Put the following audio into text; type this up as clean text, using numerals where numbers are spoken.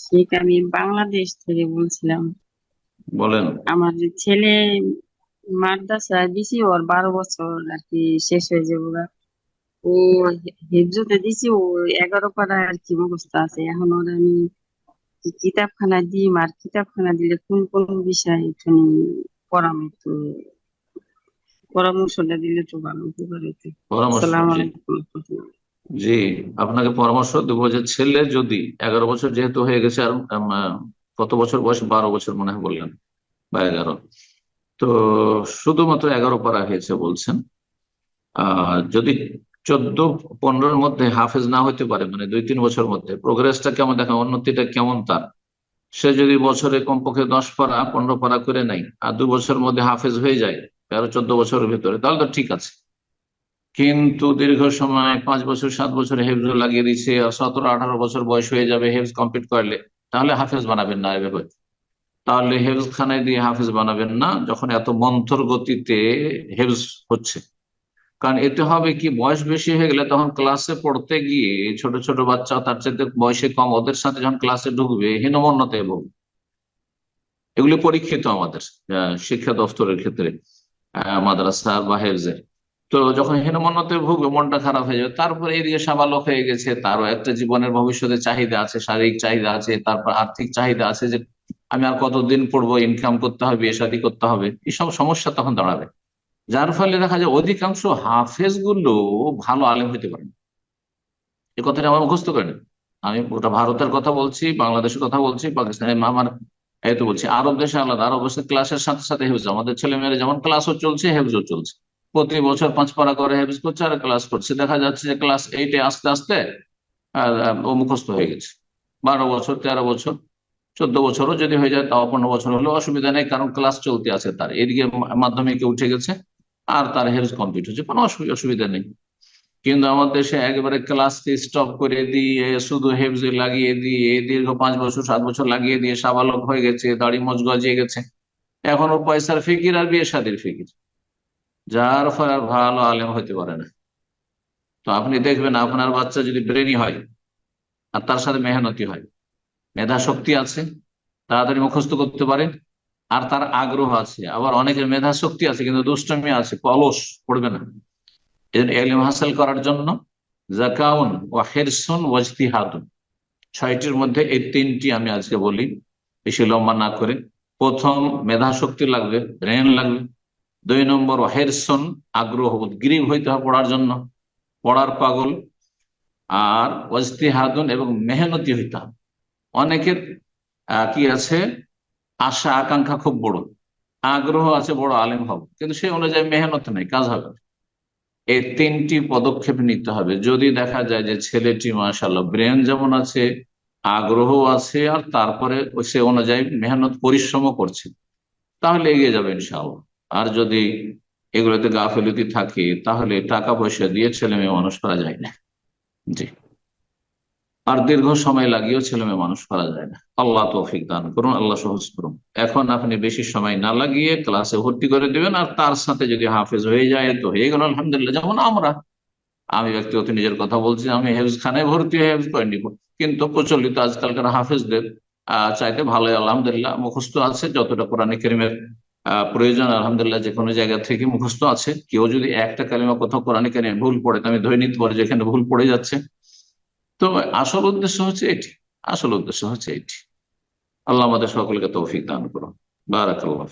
ঠিক, আমি বাংলাদেশ থেকে বলছিলাম। বলেন। আমার যে ছেলে মাদ্রাসায় দিছি, ওর 12 বছর আর কি শেষ হয়ে যাবে ওরা। ও হেফজতে দিছি, ও 11 পারা আর কি মুখস্থ আছে। এখন ওর আমি কিতাবখানা দিই, আর কিতাবখানা দিলে কোন কোন বিষয় একটু পরামর্শ পরামর্শটা দিলে তো ভালো উপকার হতো। পরামর্শ, আসসালামু জি। আলাইকুম। জি, আপনাকে পরামর্শ দেবো যে ছেলে যদি 11 বছর যেহেতু হয়ে গেছে, আর কত বছর বয়স, 12 বছর মনে হয় বললেন, বা 11, তো শুধুমাত্র 11 পারা হয়েছে বলছেন। যদি 14-15-র মধ্যে হাফেজ না হতে পারে, মানে 2-3 বছর মধ্যে প্রোগ্রেসটা কেমন দেখা, উন্নতিটা কেমন তার, সে যদি বছরে কমপক্ষে 10 পারা 15 পারা করে নেয় আর 2 বছরের মধ্যে হাফেজ হয়ে যায় 13-14 বছরের ভিতরে, তাহলে তো ঠিক আছে। কিন্তু দীর্ঘ সময় 5 বছর 7 বছর হেফজ লাগিয়ে দিচ্ছে, আর 17-18 বছর বয়স হয়ে যাবে হেফজ কমপ্লিট করলে, তাহলে হাফেজ বানাবেন না এভাবে। তাহলে হেফজ খানায় দিয়ে হাফেজ বানাবেন না, যখন এত মন্থর গতিতে হেফজ হচ্ছে। কারণ এতে হবে কি, বয়স বেশি হয়ে গেলে তখন ক্লাসে পড়তে গিয়ে ছোট ছোট বাচ্চা তার চাইতে বয়সে কম, ওদের সাথে যখন ক্লাসে ঢুকবে হীনমন্যতায় ভুগবে। এগুলি পরীক্ষিত আমাদের শিক্ষা দপ্তরের ক্ষেত্রে, মাদ্রাসা বা হেফজের। তো যখন হীনমন্যতে ভুগবে, মনটা খারাপ হয়ে যাবে। তারপরে এদিকে সাবালক হয়ে গেছে, তারও একটা জীবনের ভবিষ্যতে চাহিদা আছে, শারীরিক চাহিদা আছে, তারপর আর্থিক চাহিদা আছে, যে আমি আর কতদিন পড়বো, ইনকাম করতে হবে, বিয়ে শাদী করতে হবে, এইসব সমস্যা তখন দাঁড়াবে। যার ফলে দেখা যায় অধিকাংশ হাফেজ গুলো ভালো আলেম হইতে পারে না। এই কথাটা আমার মুখস্থ করেন। আমি ওটা ভারতের কথা বলছি, বাংলাদেশের কথা বলছি, পাকিস্তানের আমার এই তো বলছি, আরব দেশে আলাদা। আরব দেশে ক্লাসের সাথে সাথে হেফজ, আমাদের ছেলে মেয়েরা যেমন ক্লাসও চলছে হেফজও চলছে। প্রতি বছর 5 পারা করে হেফজ করছে আর ক্লাস করছে, দেখা যাচ্ছে যে ক্লাস 8-এ আস্তে আস্তে ও মুখস্থ হয়ে গেছে। 12 বছর, 13 বছর, 14 বছরও যদি হয়ে যায় তাও 15 বছর হলেও অসুবিধা নেই, কারণ ক্লাস চলতে আছে তার, এদিকে মাধ্যমিকে উঠে গেছে আর তার হেফজ কমপ্লিট হচ্ছে, কোনো অসুবিধা নেই। কিন্তু আমার দেশে একেবারে ক্লাসকে স্টপ করে দিয়ে শুধু হেফজে লাগিয়ে দিয়ে দীর্ঘ 5 বছর 7 বছর লাগিয়ে দিয়ে সাবালক হয়ে গেছে, দাড়ি মোচ গজিয়ে গেছে, এখন ও পয়সার ফিকির আর বিয়ে শাদীর ফিকির, যার ফলে আর ভালো আলেম হতে পারে না। তো আপনি দেখবেন আপনার বাচ্চা যদি ব্রেনি হয় আর তার সাথে মেহনতি হয়, মেধা শক্তি আছে, তাড়াতাড়ি মুখস্থ করতে পারে, আর তার আগ্রহ আছে, আবার অনেকের মেধা শক্তি আছে কিন্তু দুষ্টমি আছে, অলস, পড়বে না। এই জন্য এলিম হাসিল করার জন্য জাকাউন ওয়া হিরসুন ওয়া ইজতিহাদুন, 6টির মধ্যে এই 3টি আমি আজকে বলি, বেশি লম্বা না করে। প্রথম, মেধা শক্তি লাগবে, ব্রেন লাগবে। 2 নম্বর, হেরসন, আগ্রহ, উদ্গ্রীব হইতে হবে পড়ার জন্য, পড়ার পাগল। আর ওয়াজতিহাদুন, এবং মেহনতি হইতে হবে। অনেকের কি আছে, আশা আকাঙ্ক্ষা খুব বড়, আগ্রহ আছে বড় আলেম হব, কিন্তু সেই অনুযায়ী মেহনত নেই, কাজ হবে না। এই 3টি পদক্ষেপ নিতে হবে। যদি দেখা যায় যে ছেলেটি মাশাআল্লাহ ব্রেন যেমন আছে, আগ্রহ আছে, আর তারপরে সে অনুযায়ী মেহনত পরিশ্রমও করছে, তাহলে এগিয়ে যাবে ইনশাআল্লাহ। আর যদি এগুলোতে গাফিলতি থাকে, তাহলে টাকা পয়সা দিয়ে ছেলে মেয়ে মানুষ করা যায় না। জি। আর দীর্ঘ সময় লাগিয়েও ছেলে মেয়ে মানুষ করা যায় না। আল্লাহ তৌফিক দান করুন, আল্লাহ সহজ করুন। এখন আপনি বেশি সময় না লাগিয়ে ক্লাসে ভর্তি করে দিবেন, আর তার সাথে যদি হাফেজ হয়ে যায় তো হয়ে গেল আলহামদুলিল্লাহ। যেমন আমি ব্যক্তিগত নিজের কথা বলছি, আমি হেফজ খানায় ভর্তি হয়ে হেফজ করিনি, কিন্তু প্রচলিত আজকালকার হাফেজদের চাইতে ভালো আলহামদুলিল্লাহ মুখস্থ আছে, যতটা কোরআন কারীমের প্রয়োজন আলহামদুলিল্লাহ যে কোনো জায়গা থেকে মুখস্থ আছে। কেউ যদি একটা কালিমা কোথাও কোরআন কারীমে ভুল পড়ে, তো আমি ধরে নিতে পারি যেখানে ভুল পড়ে যাচ্ছে। তো আসল উদ্দেশ্য হচ্ছে এটি, আসল উদ্দেশ্য হচ্ছে এটি। আল্লাহ আমাদের সকলকে তৌফিক দান করুন। বারাকাল্লাহ।